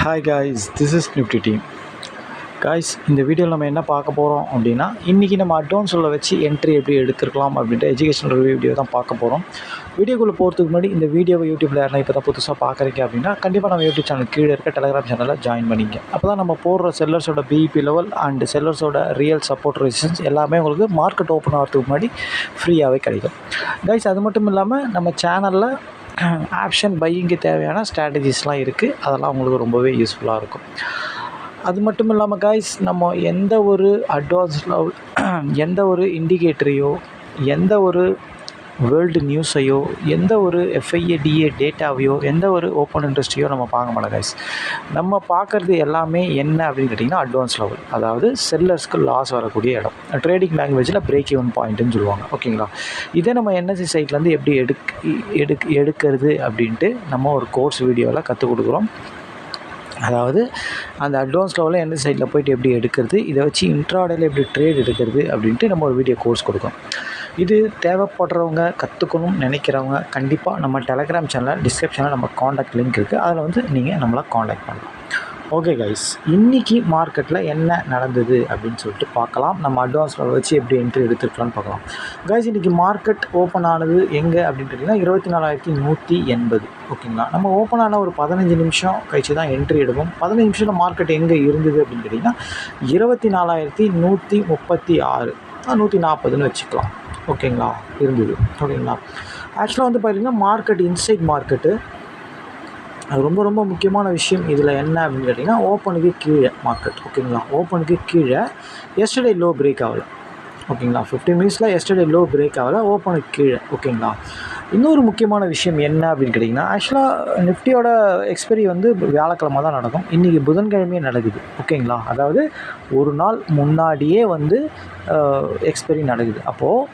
Hi guys, this is Nifty team. Guys, இந்த வீடியோவில் நம்ம என்ன பார்க்க போகிறோம் அப்படின்னா, இன்றைக்கி நம்ம அட்வான்ஸில் வச்சு என்ட்ரி எப்படி எடுத்துருக்கலாம் அப்படின்ட்டு எஜுகேஷனல் வீடியோ தான் பார்க்க போகிறோம். வீடியோக்குள்ளே போகிறதுக்கு முன்னாடி இந்த வீடியோவை யூடியூப்பில் யாரும் இப்போ தான் புதுசாக பார்க்குறீங்க அப்படின்னா கண்டிப்பாக நம்ம யூடியூப் சேனல் கீழே இருக்க டெலிகிராம் சேனலில் ஜாயின் பண்ணிங்க. அப்போ தான் நம்ம போடுற செல்லர்ஸோட பிஇபி லெவல் அண்ட் செல்லர்ஸோட ரியல் சப்போர்ட் ரெசிஸ்டன்ஸ் எல்லாமே உங்களுக்கு மார்க்கெட் ஓப்பன் ஆகிறதுக்கு முன்னாடி ஃப்ரீயாகவே கிடைக்கும். காய்ஸ், அது மட்டும் இல்லாமல் நம்ம சேனலில் ஆப்ஷன் பையிங்கு தேவையான ஸ்ட்ராட்டஜிஸ்லாம் இருக்குது. அதெல்லாம் உங்களுக்கு ரொம்பவே யூஸ்ஃபுல்லாக இருக்கும். அது மட்டும் இல்லாமல் காய்ஸ், நம்ம எந்த ஒரு அட்வான்ஸில் எந்த ஒரு இண்டிகேட்டரையோ, எந்த ஒரு வேர்ல்டு நியூஸையோ, எந்த ஒரு எஃப்ஐஏடிஏ டேட்டாவையோ, எந்த ஒரு ஓப்பன் இண்டஸ்ட்ரியோ நம்ம பார்க்க மாட்டோம் காய்ஸ். நம்ம பார்க்குறது எல்லாமே என்ன அப்படின்னு கேட்டிங்கன்னா அட்வான்ஸ் லெவல், அதாவது செல்லர்ஸ்க்கு லாஸ் வரக்கூடிய இடம். ட்ரேடிங் லாங்குவேஜில் பிரேக் ஈவன் பாயிண்ட்டுன்னு சொல்லுவாங்க. ஓகேங்களா? இதை நம்ம என்எஸ்சி சைட்லேருந்து எப்படி எடுக்கிறது அப்படின்ட்டு நம்ம ஒரு கோர்ஸ் வீடியோவில் கற்றுக் கொடுக்குறோம். அதாவது அந்த அட்வான்ஸ் லெவலில் எந்த சைட்டில் போய்ட்டு எப்படி எடுக்கிறது, இதை வச்சு இன்ட்ராடேயில் எப்படி ட்ரேட் எடுக்கிறது அப்படின்ட்டு நம்ம ஒரு வீடியோ கோர்ஸ் கொடுக்கோம். இது தேவைப்படுறவங்க, கற்றுக்கணும்னு நினைக்கிறவங்க கண்டிப்பாக நம்ம டெலிகிராம் சேனலில் டிஸ்கிரிப்ஷனில் நம்ம காண்டாக்ட் லிங்க் இருக்குது. அதில் வந்து நீங்கள் நம்மளை காண்டாக்ட் பண்ணலாம். ஓகே கைஸ், இன்றைக்கி மார்க்கெட்டில் என்ன நடந்தது அப்படின்னு சொல்லிட்டு பார்க்கலாம். நம்ம அட்வான்ஸ் லெவல் வச்சு எப்படி என்ட்ரி எடுத்துருக்கலாம்னு பார்க்கலாம். கைஸ், இன்றைக்கி மார்க்கெட் ஓப்பன் ஆனது எங்கே அப்படின்னு கேட்டிங்கன்னா 24,180. ஓகேங்களா? நம்ம ஓப்பன் ஆன ஒரு 15 நிமிஷம் கழிச்சு தான் என்ட்ரி எடுப்போம். 15 நிமிஷத்தில் மார்க்கெட் எங்கே இருந்தது அப்படின்னு கேட்டிங்கன்னா 24,136, 140ன்னு வச்சுக்கலாம். ஓகேங்களா? இருந்தது. ஓகேங்களா? ஆக்சுவலாக வந்து பார்த்திங்கன்னா மார்க்கெட் இன்சைட் மார்க்கெட்டு, அது ரொம்ப ரொம்ப முக்கியமான விஷயம் இதில் என்ன அப்படின்னு கேட்டிங்கன்னா ஓப்பனுக்கு கீழே மார்க்கெட். ஓகேங்களா? ஓப்பனுக்கு கீழே எஸ்டர்டே லோ பிரேக் ஆகலை. ஓகேங்களா? 15 மினிட்ஸில் எஸ்டர்டே லோ பிரேக் ஆகலை, ஓப்பனுக்கு கீழே. ஓகேங்களா? இன்னொரு முக்கியமான விஷயம் என்ன அப்படின்னு கேட்டிங்கன்னா, ஆக்சுவலாக நிஃப்டியோட எக்ஸ்பைரி வந்து வியாழக்கிழமை தான் நடக்கும். இன்றைக்கி புதன்கிழமையே நடக்குது. ஓகேங்களா? அதாவது ஒரு நாள் முன்னாடியே வந்து எக்ஸ்பைரி நடக்குது. அப்போது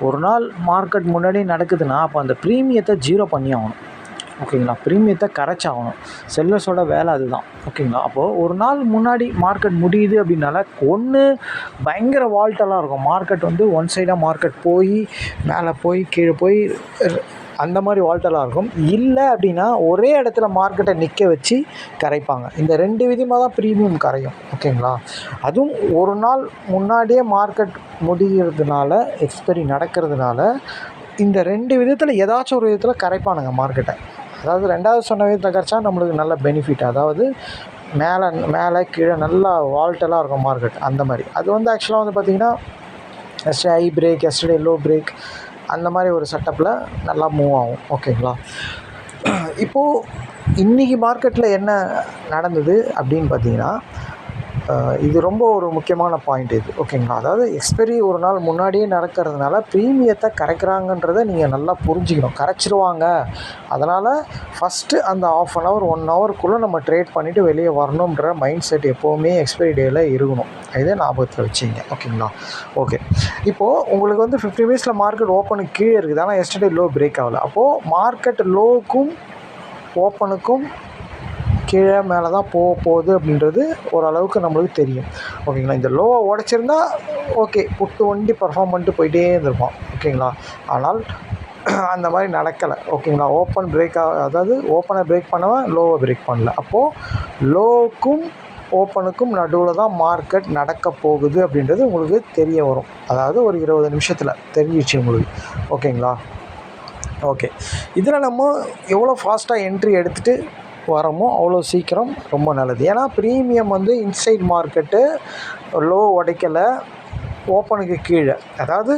ஒரு நாள் மார்க்கெட் முன்னாடியே நடக்குதுன்னா அப்போ அந்த ப்ரீமியத்தை ஜீரோ பண்ணி ஆகணும். ஓகேங்களா? ப்ரீமியத்தை கரைச்சாகணும். செல்லர்ஸோட வேலை அதுதான். ஓகேங்களா? அப்போது ஒரு நாள் முன்னாடி மார்க்கெட் முடியுது அப்படின்னால ஒன்று பயங்கர வால்ட்டெல்லாம் இருக்கும். மார்க்கெட் வந்து ஒன் சைடாக மார்க்கெட் போய் மேலே போய் கீழே போய் அந்த மாதிரி வால்ட்டெல்லாம் இருக்கும். இல்லை அப்படின்னா ஒரே இடத்துல மார்க்கெட்டை நிற்க வச்சு கரைப்பாங்க. இந்த 2 விதமாக தான் ப்ரீமியம் கரையும். ஓகேங்களா? அதுவும் ஒரு நாள் முன்னாடியே மார்க்கெட் முடிகிறதுனால, எக்ஸ்பைரி நடக்கிறதுனால இந்த 2 விதத்தில் ஏதாச்சும் ஒரு விதத்தில் கரைப்பானுங்க மார்க்கெட்டை. அதாவது 2வது சொன்ன விதத்தில் கரைச்சா நம்மளுக்கு நல்ல பெனிஃபிட். அதாவது மேலே கீழே நல்லா வால்ட்டெல்லாம் இருக்கும் மார்க்கெட், அந்த மாதிரி. அது வந்து ஆக்சுவலாக வந்து பார்த்திங்கன்னா yesterday high break, yesterday low break, அந்த மாதிரி ஒரு செட்டப்பில் நல்லா மூவ் ஆகும். ஓகேங்களா? இப்போது இன்றைக்கி மார்க்கெட்டில் என்ன நடந்தது அப்படின்னு பார்த்திங்கன்னா, இது ரொம்ப ஒரு முக்கியமான பாயிண்ட் இது. ஓகேங்களா? அதாவது எக்ஸ்பைரி ஒரு நாள் முன்னாடியே நடக்கிறதுனால ப்ரீமியத்தை கரைக்கிறாங்கன்றதை நீங்கள் நல்லா புரிஞ்சுக்கணும். கரைச்சிருவாங்க. அதனால் ஃபஸ்ட்டு அந்த ½ அன் ஹவர் 1 ஹவருக்குள்ளே நம்ம ட்ரேட் பண்ணிவிட்டு வெளியே வரணுன்ற மைண்ட் செட் எப்போவுமே எக்ஸ்பைரி டேயில் இருக்கணும். இதே ஞாபகத்தில் வச்சிங்க. ஓகேங்களா? ஓகே. இப்போது உங்களுக்கு வந்து 15 மினிட்ஸில் மார்க்கெட் ஓப்பனுக்கு கீழே இருக்குது. ஆனால் எஸ்டர்டே லோ பிரேக் ஆகலை. அப்போது மார்க்கெட் லோவுக்கும் ஓப்பனுக்கும் கீழே மேலே தான் போகுது அப்படின்றது ஓரளவுக்கு நம்மளுக்கு தெரியும். ஓகேங்களா? இந்த லோவை உடச்சிருந்தா ஓகே, புட்டு வண்டி பர்ஃபார்ம் பண்ணிட்டு போயிட்டே இருந்திருப்போம். ஓகேங்களா? ஆனால் அந்த மாதிரி நடக்கலை. ஓகேங்களா? ஓப்பன் பிரேக் அதாவது ஓப்பனை பிரேக் பண்ணவன் லோவை பிரேக் பண்ணல. அப்போது லோவுக்கும் ஓப்பனுக்கும் நடுவில் தான் மார்க்கெட் நடக்க போகுது அப்படின்றது உங்களுக்கு தெரிய வரும். அதாவது ஒரு 20 நிமிஷத்தில் தெரிஞ்சிச்சு உங்களுக்கு. ஓகேங்களா? ஓகே. இதில் நம்ம எவ்வளோ ஃபாஸ்ட்டாக என்ட்ரி எடுத்துகிட்டு வரமோ அவ்வளோ சீக்கிரம் ரொம்ப நல்லது. ஏன்னா ப்ரீமியம் வந்து இன்சைட் மார்க்கெட்டு லோ உடைக்கலை, ஓப்பனுக்கு கீழே. அதாவது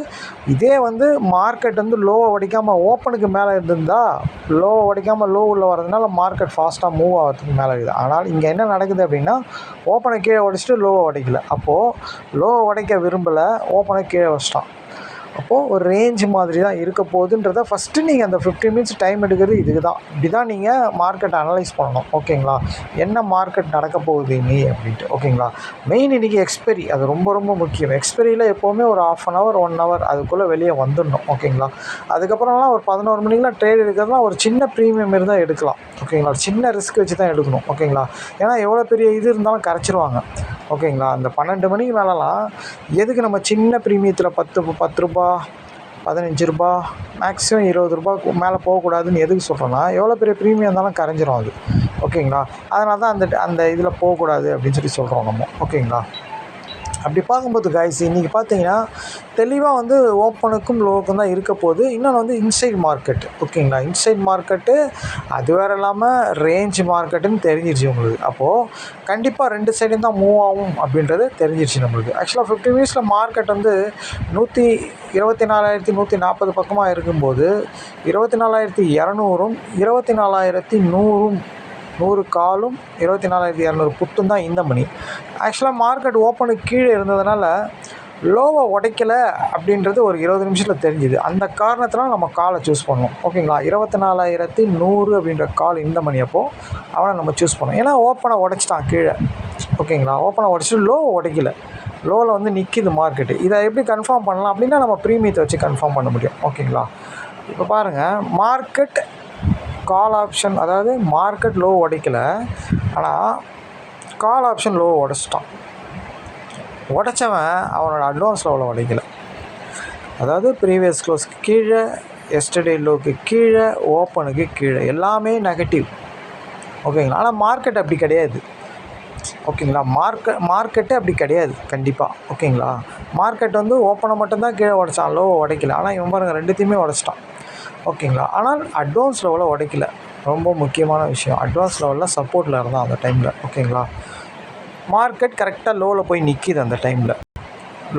இதே வந்து மார்க்கெட் வந்து லோவை உடைக்காமல் ஓப்பனுக்கு மேலே இருந்திருந்தால், லோவை உடைக்காமல் லோ உள்ள வரதுனால மார்க்கெட் ஃபாஸ்ட்டாக மூவ் ஆகிறதுக்கு மேலே இருக்குது. ஆனால் இங்கே என்ன நடக்குது அப்படின்னா, ஓப்பனை கீழே உடைச்சிட்டு லோவை உடைக்கல. அப்போது லோவை உடைக்க விரும்பலை, ஓப்பனை கீழே வச்சிட்டான். அப்போது ஒரு ரேஞ்ச் மாதிரி தான் இருக்க போகுதுன்றதை ஃபஸ்ட்டு நீங்கள் அந்த 15 மினிட்ஸ் டைம் எடுக்கிறது இதுக்கு தான். இப்படி தான் நீங்கள் மார்க்கெட் அனலைஸ் பண்ணணும். ஓகேங்களா? என்ன மார்க்கெட் நடக்க போகுது இனி அப்படின்ட்டு. ஓகேங்களா? மெயின் இன்றைக்கி எக்ஸ்பைரி, அது ரொம்ப ரொம்ப முக்கியம். எக்ஸ்பைரியில் எப்போவுமே ஒரு ½ அன் ஹவர் 1 ஹவர் அதுக்குள்ளே வெளியே வந்துடணும். ஓகேங்களா? அதுக்கப்புறம்லாம் ஒரு 11 மணிக்கெலாம் ட்ரேட் எடுக்கிறதுலாம் ஒரு சின்ன ப்ரீமியம் இருந்தால் எடுக்கலாம். ஓகேங்களா? சின்ன ரிஸ்க் வச்சு தான் எடுக்கணும். ஓகேங்களா? ஏன்னா எவ்வளோ பெரிய இது இருந்தாலும் கரைச்சிருவாங்க. ஓகேங்களா? அந்த 12 மணிக்கு மேலெலாம் எதுக்கு நம்ம சின்ன ப்ரீமியத்தில் 10 ரூபா, 15 ரூபா, மேக்ஸிமம் 20 ரூபாய்க்கு மேலே போகக்கூடாதுன்னு எதுக்கு சொல்கிறேன்னா, எவ்வளோ பெரிய ப்ரீமியம் இருந்தாலும் கரைஞ்சிரும் அது. ஓகேங்களா. அதனால தான் அந்த அந்த இதில் போகக்கூடாது அப்படின்னு சொல்கிறோம் நம்ம. ஓகேங்களா. அப்படி பார்க்கும்போது கைஸ் இன்றைக்கி பார்த்தீங்கன்னா தெளிவாக வந்து ஓப்பனுக்கும் லோவுக்கும் தான் இருக்க போகுது. இன்னொன்று வந்து இன்சைட் மார்க்கெட். ஓகேங்களா. இன்சைட் மார்க்கெட்டு அது வேறு இல்லாமல் ரேஞ்ச் மார்க்கெட்டுன்னு தெரிஞ்சிருச்சு உங்களுக்கு. அப்போது கண்டிப்பாக 2 சைடும் தான் மூவ் ஆகும் அப்படின்றது தெரிஞ்சிருச்சு நம்மளுக்கு. ஆக்சுவலாக 50 மினிட்ஸில் மார்க்கெட் வந்து 24,140 பக்கமாக இருக்கும்போது 24,200ம் 24,100ம் 100 காலும் 24,200 புட்டும் தான் இந்த மணி. ஆக்சுவலாக மார்க்கெட் ஓப்பனுக்கு கீழே இருந்ததுனால லோவை உடைக்கலை அப்படின்றது ஒரு 20 நிமிஷத்தில் தெரிஞ்சுது. அந்த காரணத்தினால் நம்ம காலை சூஸ் பண்ணுவோம். ஓகேங்களா. 24,100 அப்படின்ற கால் இந்த மணி அப்போது அவனை நம்ம சூஸ் பண்ணுவோம். ஏன்னா ஓப்பனை உடைச்சிட்டான் கீழே. ஓகேங்களா. ஓப்பனை உடைச்சிட்டு லோவை உடைக்கலை. லோவில் வந்து நிற்கிது மார்க்கெட்டு. இதை எப்படி கன்ஃபார்ம் பண்ணலாம் அப்படின்னா நம்ம ப்ரீமியத்தை வச்சு கன்ஃபார்ம் பண்ண முடியும். ஓகேங்களா. இப்போ பாருங்கள், மார்க்கெட் கால் ஆப்ஷன், அதாவது மார்க்கெட் லோ உடைக்கலை, ஆனால் கால் ஆப்ஷன் லோ உடைச்சிட்டான். உடைச்சவன் அவனோட அட்வான்ஸ் லெவலில் உடைக்கலை. அதாவது ப்ரீவியஸ் க்ளோஸ்க்கு கீழே, எஸ்டர்டே லோக்கு கீழே, ஓப்பனுக்கு கீழே, எல்லாமே நெகட்டிவ். ஓகேங்களா. ஆனால் மார்க்கெட் அப்படி கிடையாது. ஓகேங்களா. மார்க்கெட்டு அப்படி கிடையாது கண்டிப்பாக. ஓகேங்களா. மார்க்கெட் வந்து ஓப்பனை மட்டும்தான் கீழே உடைச்சான், லோவை உடைக்கல. ஆனால் இவன் பாருங்கள் ரெண்டுத்தையுமே உடைச்சிட்டான். ஓகேங்களா. ஆனால் அட்வான்ஸ் லெவலில் உடைக்கல. ரொம்ப முக்கியமான விஷயம். அட்வான்ஸ் லெவலில் சப்போர்ட்டில் இருந்தால் அந்த டைமில். ஓகேங்களா. மார்க்கெட் கரெக்டாக லோவில் போய் நிற்கிது அந்த டைமில்.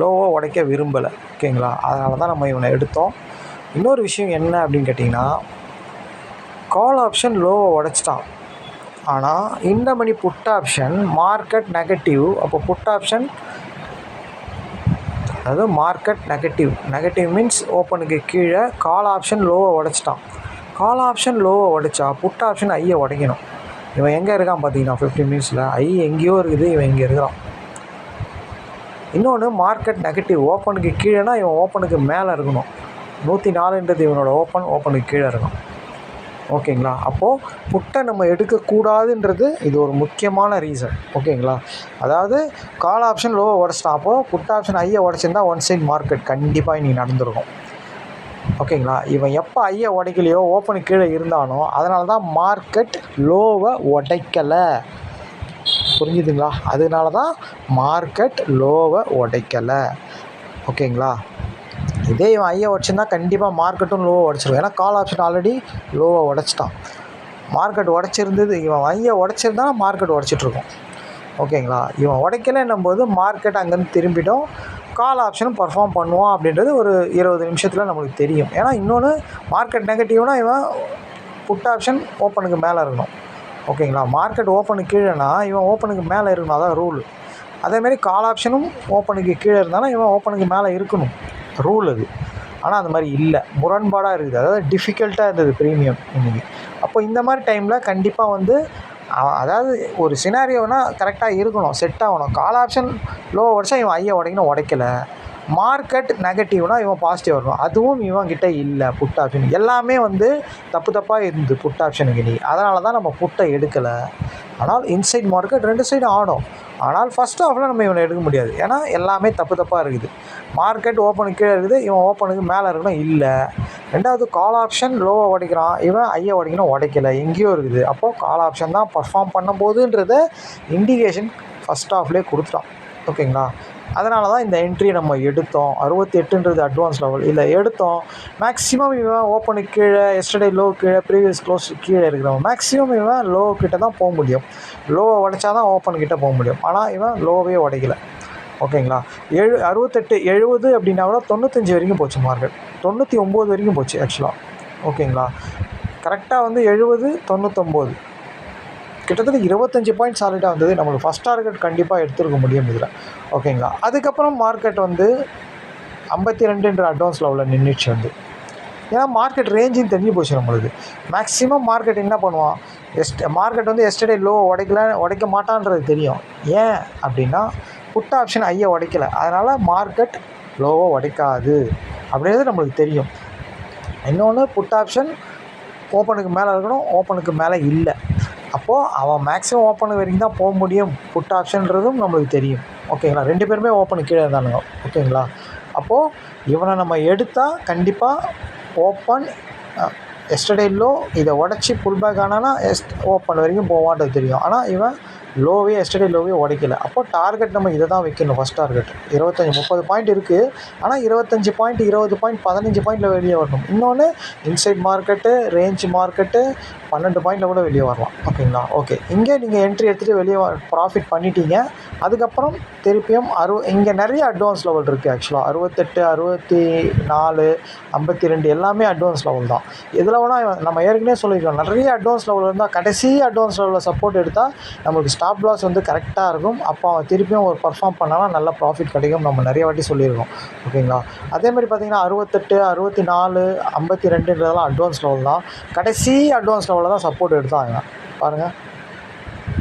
லோவை உடைக்க விரும்பலை. ஓகேங்களா. அதனால தான் நம்ம இவனை எடுத்தோம். இன்னொரு விஷயம் என்ன அப்படின்னு கேட்டிங்கன்னா, கால் ஆப்ஷன் லோவை உடைச்சிட்டான். ஆனால் இந்த மணி புட் ஆப்ஷன் மார்க்கெட் நெகட்டிவ். அப்போ புட் ஆப்ஷன், அதாவது மார்க்கெட் நெகட்டிவ் மீன்ஸ் ஓப்பனுக்கு கீழே கால் ஆப்ஷன் லோவை உடைச்சிட்டான். கால் ஆப்ஷன் லோவை உடைச்சா புட் ஆப்ஷன் ஐயை உடைக்கணும். இவன் எங்கே இருக்கான் பார்த்தீங்கன்னா 50 மினிட்ஸில் ஐ எங்கேயோ இருக்குது, இவன் இங்கே இருக்கிறான். இன்னொன்று மார்க்கெட் நெகட்டிவ், ஓப்பனுக்கு கீழேனா இவன் ஓப்பனுக்கு மேலே இருக்கணும். 104ன்றது இவனோட ஓப்பனுக்கு கீழே இருக்கும். ஓகேங்களா. அப்போது புட்டை நம்ம எடுக்கக்கூடாதுன்றது இது ஒரு முக்கியமான ரீசன். ஓகேங்களா. அதாவது கால் ஆப்ஷன் லோவை உடச்சிட்டான். அப்போது புட் ஆப்ஷன் ஐயை உடச்சிருந்தா ஒன் சைட் மார்க்கெட் கண்டிப்பாக இன்றைக்கி நடந்துருக்கும். ஓகேங்களா. இவன் எப்போ ஐயை உடைக்கலையோ ஓப்பனுக்கு கீழே இருந்தானோ அதனால தான் மார்க்கெட் லோவை உடைக்கலை. புரிஞ்சுதுங்களா. அதனால தான் மார்க்கெட் லோவை உடைக்கலை. ஓகேங்களா. இதே இவன் ஐயை உடச்சிருந்தா கண்டிப்பாக மார்க்கெட்டும் லோவை உடச்சிருக்கும். ஏன்னா கால் ஆப்ஷன் ஆல்ரெடி லோவை உடச்சிட்டான். மார்க்கெட் உடச்சிருந்தது, இவன் ஐயை உடச்சிருந்தா மார்க்கெட் உடச்சிட்ருக்கோம். ஓகேங்களா. இவன் உடைக்கலைன்னும் போது மார்க்கெட் அங்கேருந்து திரும்பிட்டோம். கால் ஆப்ஷனும் பர்ஃபார்ம் பண்ணுவான் அப்படின்றது ஒரு 20 நிமிஷத்தில் நம்மளுக்கு தெரியும். ஏன்னா இன்னொன்று மார்க்கெட் நெகட்டிவ்னால் இவன் புட் ஆப்ஷன் ஓப்பனுக்கு மேலே இருக்கணும். ஓகேங்களா. மார்க்கெட் ஓப்பனுக்கு கீழேனா இவன் ஓப்பனுக்கு மேலே இருக்கணும். அதான் ரூல். அதேமாரி கால் ஆப்ஷனும் ஓப்பனுக்கு கீழே இருந்தாலும் இவன் ஓப்பனுக்கு மேலே இருக்கணும். ரூல் அது. ஆனால் அந்த மாதிரி இல்லை, முரண்பாடாக இருக்குது. அதாவது டிஃபிகல்ட்டாக இருந்தது ப்ரீமியம் இன்றைக்கி. அப்போ இந்த மாதிரி டைமில் கண்டிப்பாக வந்து அதாவது ஒரு சினாரியோனா கரெக்டாக இருக்கணும், செட் ஆகணும். கால் ஆப்ஷன் லோ உடச்சா இவன் ஐயை உடைக்கணும், உடைக்கலை. மார்க்கெட் நெகட்டிவ்னால் இவன் பாசிட்டிவ் வரணும். அதுவும் இவன்கிட்ட இல்லை. புட் ஆப்ஷன் எல்லாமே வந்து தப்பாக இருந்தது புட் ஆப்ஷனுக்கு நீ. அதனால தான் நம்ம புட்டை எடுக்கலை. ஆனால் இன்சைட் மார்க்கெட் 2 சைடும் ஆடும். ஆனால் ஃபஸ்ட் ஹாஃபில் நம்ம இவனை எடுக்க முடியாது. ஏன்னா எல்லாமே தப்பாக இருக்குது. மார்க்கெட் ஓப்பனுக்கு கீழே இருக்குது, இவன் ஓப்பனுக்கு மேலே இருக்கணும், இல்லை. ரெண்டாவது கால் ஆப்ஷன் லோவை உடைக்கிறான், இவன் ஐயை உடைக்கணும், உடைக்கலை, எங்கேயோ இருக்குது. அப்போது கால் ஆப்ஷன் தான் பர்ஃபார்ம் பண்ண போகுதுன்றத இண்டிகேஷன் ஃபஸ்ட் ஹாஃப்லேயே கொடுத்துட்டான். ஓகேங்களா. அதனால தான் இந்த என்ட்ரியை நம்ம எடுத்தோம். 68ன்றது அட்வான்ஸ் லெவல் இல்லை எடுத்தோம். மேக்ஸிமம் இவன் ஓப்பனுக்கு கீழே, எஸ்டர்டே லோ கீழே, ப்ரீவியஸ் க்ளோஸ் கீழே இருக்கிறவன் மேக்ஸிமம் இவன் லோ கிட்ட தான் போக முடியும். லோவை உடைச்சா தான் ஓப்பன்கிட்ட போக முடியும். ஆனால் இவன் லோவே உடைக்கலை. ஓகேங்களா. 68 70 அப்படின்னா கூட 95 வரைக்கும் போச்சு மார்க்கெட். 99 வரைக்கும் போச்சு ஆக்சுவலாக. ஓகேங்களா. கரெக்டாக வந்து 70 99 கிட்டத்தட்ட 25 பாயிண்ட் சாலிடாக வந்தது. நம்மளுக்கு ஃபஸ்ட் டார்கெட் கண்டிப்பாக எடுத்துருக்க முடியும் இதில். ஓகேங்களா. அதுக்கப்புறம் மார்க்கெட் வந்து 52ன்ற அட்வான்ஸ் லெவலில் நின்றுச்சு வந்து. ஏன்னா மார்க்கெட் ரேஞ்சின்னு தெரிஞ்சு போச்சு நம்மளுக்கு. மேக்ஸிமம் மார்க்கெட் என்ன பண்ணுவான், மார்க்கெட் வந்து எஸ்டர்டே லோ உடைக்க மாட்டான்றது தெரியும். ஏன் அப்படின்னா புட் ஆப்ஷன் ஐயை உடைக்கலை. அதனால் மார்க்கெட் லோவை உடைக்காது அப்படின்றது நம்மளுக்கு தெரியும். இன்னொன்று புட் ஆப்ஷன் ஓப்பனுக்கு மேலே இருக்கணும், ஓப்பனுக்கு மேலே இல்லை. அப்போது அவன் மேக்ஸிமம் ஓப்பனுக்கு வரைக்கும் தான் போக முடியும் புட் ஆப்ஷன்றதும் நம்மளுக்கு தெரியும். ஓகேங்களா. 2 பேருமே ஓப்பனுக்கு கீழே இருந்தானுங்க. ஓகேங்களா. அப்போது இவனை நம்ம எடுத்தால் கண்டிப்பாக ஓப்பன் எஸ்டர்டே லோ இதை உடச்சி புல் பேக் ஆனானா ஓப்பன் வரைக்கும் போவான்றது தெரியும். ஆனால் இவன் எஸ்டர்டே லோவே உடைக்கல. அப்போ டார்கெட் நம்ம இதை தான் வைக்கணும். ஃபஸ்ட் டார்கெட் 25-30 பாயிண்ட் இருக்குது. ஆனால் 25 பாயிண்ட் 20 பாயிண்ட் 15 பாயிண்டில் வெளியே வரணும். இன்னொன்று இன்சைட் மார்க்கெட்டு, ரேஞ்ச் மார்க்கெட்டு 12 பாயிண்டில் கூட வெளியே வரலாம். ஓகேங்களா? ஓகே, இங்கே நீங்கள் என்ட்ரி எடுத்துகிட்டு வெளியே ப்ராஃபிட் பண்ணிட்டீங்க. அதுக்கப்புறம் திருப்பியும் இங்கே நிறைய அட்வான்ஸ் லெவல் இருக்குது. ஆக்சுவலாக 68, 64, 52 எல்லாமே அட்வான்ஸ் லெவல் தான். இதில் வேணால் நம்ம ஏற்கனவே சொல்லியிருக்கோம், நிறைய அட்வான்ஸ் லெவல் இருந்தால் கடைசி அட்வான்ஸ் லெவலில் சப்போர்ட் எடுத்தால் நம்மளுக்கு ஸ்டாப் லாஸ் வந்து கரெக்டாக இருக்கும். அப்போ அவன் திருப்பியும் ஒரு பர்ஃபார்ம் பண்ணாலும் நல்ல ப்ராஃபிட் கிடைக்கும். நம்ம நிறைய வாட்டி சொல்லியிருக்கோம். ஓகேங்களா? அதேமாதிரி பார்த்திங்கன்னா 68, 64, 52ன்றதெல்லாம் அட்வான்ஸ் லெவல் தான். கடைசி அட்வான்ஸ் லெவலில் தான் சப்போர்ட் எடுத்தாங்க. பாருங்கள்,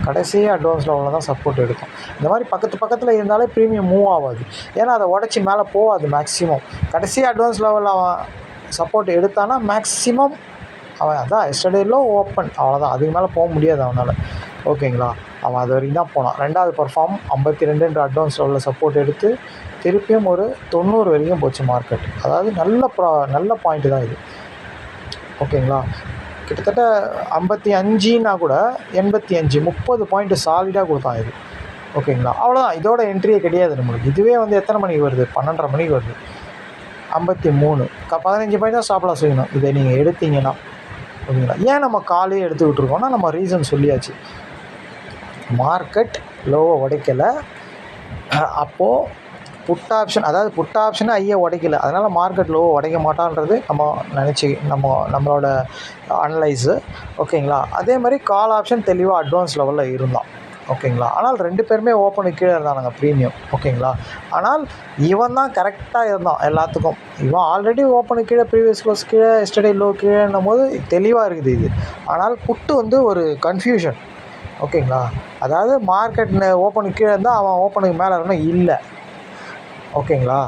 கடைசி அட்வான்ஸ் லெவலில் தான் சப்போர்ட் எடுக்கும். இந்த மாதிரி பக்கத்தில் இருந்தாலே ப்ரீமியம் மூவ் ஆகாது. ஏன்னா அதை உடச்சி மேலே போகாது. மேக்ஸிமம் கடைசி அட்வான்ஸ் லெவலில் அவன் சப்போர்ட் எடுத்தானா மேக்ஸிமம் அவன் அதான் எஸ்டர்டேலோ ஓப்பன், அவ்வளோதான். அதுக்கு மேலே போக முடியாது அவனால். ஓகேங்களா? அவன் அது வரைக்கும் தான் போனான். ரெண்டாவது பர்ஃபார்ம் 52ன்ற அட்வான்ஸ் லெவலில் சப்போர்ட் எடுத்து திருப்பியும் ஒரு 90 வரைக்கும் போச்சு மார்க்கெட். அதாவது நல்ல பாயிண்ட்டு தான் இது. ஓகேங்களா? கிட்டத்தட்ட 55னா கூட 85, 30 பாயிண்ட்டு சாலிடாக கொடுத்தான் இது. ஓகேங்களா? அவ்வளோதான். இதோட என்ட்ரியே கிடையாது நம்மளுக்கு. இதுவே வந்து எத்தனை மணிக்கு வருது? 12:30 மணிக்கு வருது. 53, 15 பாயிண்ட் தான் ஸ்டாப் லாஸ் வைக்கணும் இதை நீங்கள் எடுத்தீங்கன்னா. ஓகேங்களா? ஏன் நம்ம காலையே எடுத்துக்கிட்டு இருக்கோம்னா நம்ம ரீசன் சொல்லியாச்சு. மார்க்கெட் லோவை உடைக்கலை. அப்போது புட் ஆப்ஷன் ஐயா உடைக்கல. அதனால் மார்க்கெட் லோவை உடைக்க மாட்டான்றது நம்மளோட அனலைஸு. ஓகேங்களா? அதே மாதிரி கால் ஆப்ஷன் தெளிவாக அட்வான்ஸ் லெவலில் இருந்தான். ஓகேங்களா? ஆனால் 2 பேருமே ஓப்பனுக்கு கீழே இருந்தானுங்க ப்ரீமியம். ஓகேங்களா? ஆனால் இவன் தான் கரெக்டாக இருந்தான் எல்லாத்துக்கும். இவன் ஆல்ரெடி ஓப்பனுக்கு கீழே, ப்ரீவியஸ் க்ளோஸ் கீழே, எஸ்டர்டே லோ கீழேன்னும் போது தெளிவாக இருக்குது இது. ஆனால் புட்டு வந்து ஒரு கன்ஃபியூஷன். ஓகேங்களா? அதாவது மார்க்கெட் ஓப்பனுக்கு கீழே இருந்தால் அவன் ஓப்பனுக்கு மேலே இருக்கணும் இல்லை. ஓகேங்களா?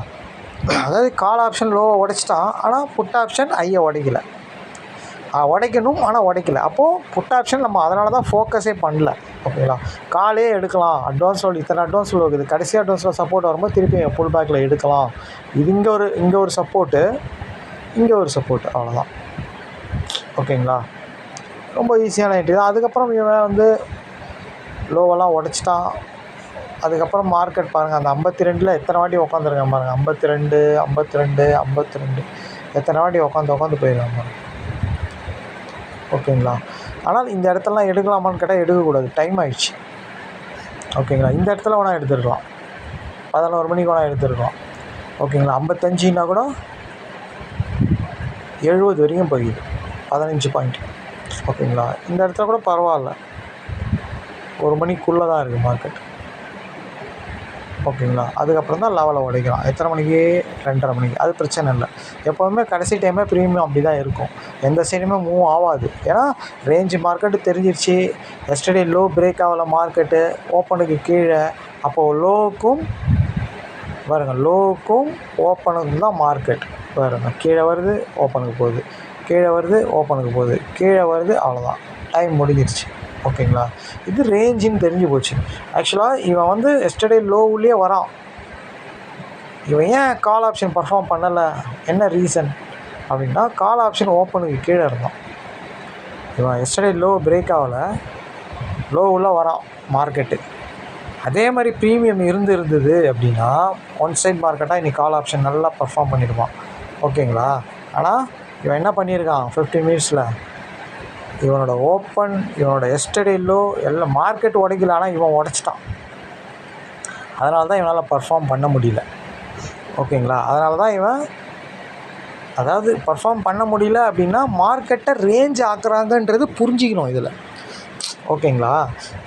அதாவது கால் ஆப்ஷன் லோவை உடைச்சிட்டான். ஆனால் புட் ஆப்ஷன் ஐயை உடைக்கலை. உடைக்கணும் ஆனால் உடைக்கல. அப்போது புட் ஆப்ஷன் நம்ம அதனால தான் ஃபோக்கஸே பண்ணல. ஓகேங்களா? காலே எடுக்கலாம். அட்வான்ஸ் லோல் இத்தனை அட்வான்ஸ் லோ இருக்குது. கடைசி அட்வான்ஸில் சப்போர்ட் வரும்போது திருப்பி புல் பேக்கில் எடுக்கலாம். இது இங்கே ஒரு சப்போர்ட்டு, இங்கே ஒரு சப்போர்ட்டு, அவ்வளோதான். ஓகேங்களா? ரொம்ப ஈஸியான என்ட்ரி தான். அதுக்கப்புறம் இவன் வந்து லோவெல்லாம் உடச்சிட்டான். அதுக்கப்புறம் மார்க்கெட் பாருங்கள், அந்த 52 எத்தனை வாட்டி உட்காந்துருக்கான் பாருங்கள். 52 எத்தனை வாட்டி உட்காந்து போயிருக்கான் பாருங்கள். ஓகேங்களா? ஆனால் இந்த இடத்துலலாம் எடுக்கலாமான்னு கேட்டால் எடுக்கக்கூடாது. டைம் ஆகிடுச்சு. ஓகேங்களா? இந்த இடத்துல வேணால் எடுத்துருக்கலாம். 11 மணிக்கு வேணால் எடுத்துருக்கலாம். ஓகேங்களா? 55னா கூட 70 வரைக்கும் போயிடுது. 15 பாயிண்ட். ஓகேங்களா? இந்த இடத்துல கூட பரவாயில்ல, 1 மணிக்குள்ளே தான் இருக்குது மார்க்கெட். ஓகேங்களா? அதுக்கப்புறம் தான் லெவலை உடைக்கலாம். எத்தனை மணிக்கு? 2:30 மணிக்கு. அது பிரச்சனை இல்லை. எப்போதுமே கடைசி டைமே ப்ரீமியம் அப்படி தான் இருக்கும். எந்த சைடுமே மூவ் ஆகாது. ஏன்னா ரேஞ்சு மார்க்கெட்டு தெரிஞ்சிருச்சு. எஸ்டர்டே லோ பிரேக் ஆகலை மார்க்கெட்டு, ஓப்பனுக்கு கீழே. அப்போது லோவுக்கும் ஓப்பனுக்கும் தான் மார்க்கெட். பாருங்கள், கீழே வருது ஓப்பனுக்கு போகுது, கீழே வருது ஓப்பனுக்கு போகுது, கீழே வருது, அவ்வளோதான். டைம் முடிஞ்சிருச்சு. ஓகேங்களா? இது ரேஞ்சின்னு தெரிஞ்சு போச்சு. ஆக்சுவலாக இவன் வந்து எஸ்டர்டே லோவுலேயே வரான். இவன் ஏன் கால் ஆப்ஷன் பர்ஃபார்ம் பண்ணலை? என்ன ரீசன் அப்படின்னா, கால் ஆப்ஷன் ஓப்பனுக்கு கீழே இருந்தான். இவன் எஸ்டர்டே லோ பிரேக் ஆகலை, லோவுள்ள வரான் மார்க்கெட்டு. அதே மாதிரி ப்ரீமியம் இருந்தது அப்படின்னா ஒன் சைட் மார்க்கெட்டாக இன்றைக்கி கால் ஆப்ஷன் நல்லா பர்ஃபார்ம் பண்ணியிருப்பான். ஓகேங்களா? ஆனால் இவன் என்ன பண்ணியிருக்கான்? 15 மினிட்ஸில் இவனோட ஓப்பன், இவனோட எஸ்டர்டே லோ எல்லாம் மார்க்கெட் உடைக்கல. ஆனால் இவன் உடச்சிட்டான். அதனால தான் இவனால் பர்ஃபார்ம் பண்ண முடியல. ஓகேங்களா? அதனால தான் இவன் பர்ஃபார்ம் பண்ண முடியல அப்படின்னா மார்க்கெட்டை ரேஞ்ச் ஆக்குறாங்கன்றது புரிஞ்சிக்கணும் இதில். ஓகேங்களா?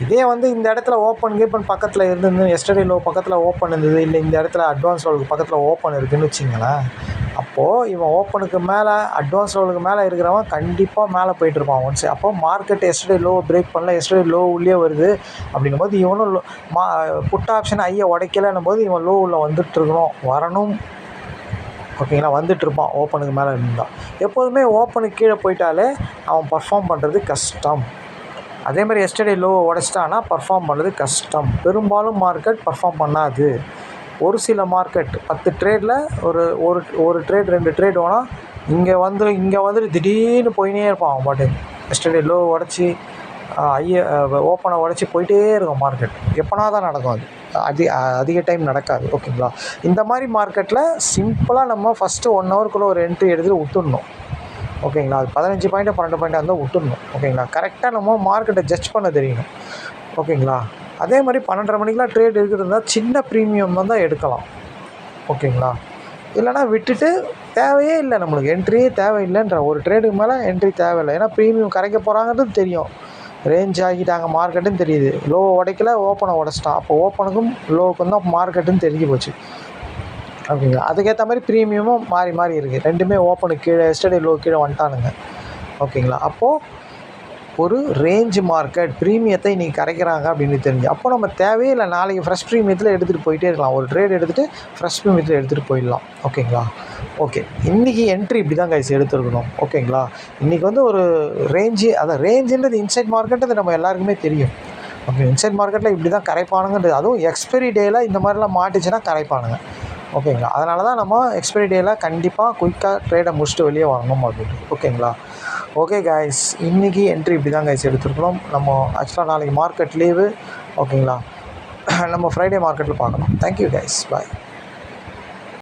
இதே வந்து இந்த இடத்துல ஓப்பன் பக்கத்தில் இருந்தது, எஸ்டர்டே லோ பக்கத்தில் ஓப்பன் இருந்தது, இல்லை இந்த இடத்துல அட்வான்ஸ் லெவலுக்கு பக்கத்தில் ஓப்பன் இருக்குதுன்னு வச்சிங்களேன், அப்போது இவன் ஓப்பனுக்கு மேலே அட்வான்ஸ் லெவலுக்கு மேலே இருக்கிறவன் கண்டிப்பாக மேலே போயிட்டுருப்பான் ஒன்ஸ். அப்போது மார்க்கெட் எஸ்டர்டே லோ பிரேக் பண்ணல, எஸ்டர்டே லோ உள்ளே வருது அப்படின்னும் போது இவனும் புட் ஆப்ஷன் ஐயை உடைக்கலைன்னும் போது இவன் லோ உள்ள வரணும். ஓகேங்களா? வந்துட்டுருப்பான் ஓப்பனுக்கு மேலே இருந்தால். எப்போதுமே ஓப்பனுக்கு கீழே போயிட்டாலே அவன் பர்ஃபார்ம் பண்ணுறது கஷ்டம். அதேமாதிரி எஸ்டர்டே லோவை உடச்சிட்டான்னா பர்ஃபார்ம் பண்ணுறது கஷ்டம். பெரும்பாலும் மார்க்கெட் பர்ஃபார்ம் பண்ணாது. ஒரு சில மார்க்கெட் 10 ட்ரேடில் ஒரு ட்ரேட் 2 ட்ரேட் வேணால் இங்கே வந்துட்டு திடீர்னு போயினே இருப்பான் அவன் பாட்டு. எஸ்டர்டே லோ உடச்சி ஓப்பனை உடச்சி போயிட்டே இருக்கும் மார்க்கெட். எப்போனா தான் நடக்கும் அது. அதிக டைம் நடக்காது. ஓகேங்களா? இந்த மாதிரி மார்க்கெட்டில் சிம்பிளாக நம்ம ஃபஸ்ட்டு 1 ஹவருக்குள்ளே ஒரு என்ட்ரி எடுத்துகிட்டு விட்டுடணும். ஓகேங்களா? அது 15 பாயிண்ட்டோ 12 பாயிண்ட்டாக இருந்தால் விட்டுடணும். ஓகேங்களா? கரெக்டாக நம்ம மார்க்கெட்டை ஜட்ஜ் பண்ண தெரியணும். ஓகேங்களா? அதே மாதிரி 12:30 மணிக்கெலாம் ட்ரேட் இருக்கிறதா சின்ன ப்ரீமியம் தான் எடுக்கலாம். ஓகேங்களா? இல்லைனா விட்டுட்டு தேவையே இல்லை, நம்மளுக்கு என்ட்ரியே தேவையில்லைன்ற ஒரு ட்ரேடுக்கு மேலே என்ட்ரி தேவையில்லை. ஏன்னா ப்ரீமியம் கரைக்க போகிறாங்கிறது தெரியும், ரேஞ்ச் ஆகிட்டாங்க மார்க்கெட்டுன்னு தெரியுது. லோ உடைக்கல, ஓப்பனை உடச்சிட்டான். அப்போ ஓப்பனுக்கும் லோவுக்கும் தான் மார்க்கெட்டுன்னு தெரிஞ்சு போச்சு. ஓகேங்களா? அதுக்கேற்ற மாதிரி ப்ரீமியமும் மாறி மாறி இருக்குது. ரெண்டுமே ஓப்பனுக்கு கீழே எஸ்டர்டே லோ கீழே வந்துட்டானுங்க. ஓகேங்களா? அப்போது ஒரு ரேஞ்ச் மார்க்கெட் ப்ரீமியத்தை இன்றைக்கி கரைக்கிறாங்க அப்படின்னு தெரிஞ்சு, அப்போ நம்ம தேவையே இல்லை, நாளைக்கு ஃப்ரெஷ் ப்ரீமியத்தில் எடுத்துகிட்டு போயிட்டே இருக்கலாம். ஒரு ட்ரேட் எடுத்துகிட்டு ஃப்ரெஷ் ப்ரீமியத்தில் எடுத்துகிட்டு போயிடலாம். ஓகேங்களா? ஓகே, இன்றைக்கி என்ட்ரி இப்படி தான் கைஸ் எடுத்துருக்கணும். ஓகேங்களா? இன்றைக்கி வந்து ஒரு ரேஞ்சுன்றது இன்சைட் மார்க்கெட்டு நம்ம எல்லாருக்குமே தெரியும். ஓகே, இன்சைட் மார்க்கெட்டில் இப்படி தான் கரைப்பானுங்கன்றது, அதுவும் எக்ஸ்பைரி டேயில் இந்த மாதிரிலாம் மாட்டுச்சுன்னா கரைப்பானுங்க. ஓகேங்களா? அதனால தான் நம்ம எக்ஸ்பைரி டேயில் கண்டிப்பாக குயிக்காக ட்ரேடை முடிச்சுட்டு வெளியே வரணும் அப்படின்ட்டு. ஓகேங்களா? ஓகே காய்ஸ், இன்றைக்கி என்ட்ரி இப்படி தான் கைஸ் எடுத்துருக்கணும். நம்ம ஆக்சுவலாக நாளைக்கு மார்க்கெட் லீவு. ஓகேங்களா? நம்ம ஃப்ரைடே மார்க்கெட்டில் பார்க்கலாம். தேங்க்யூ கைஸ், பாய்.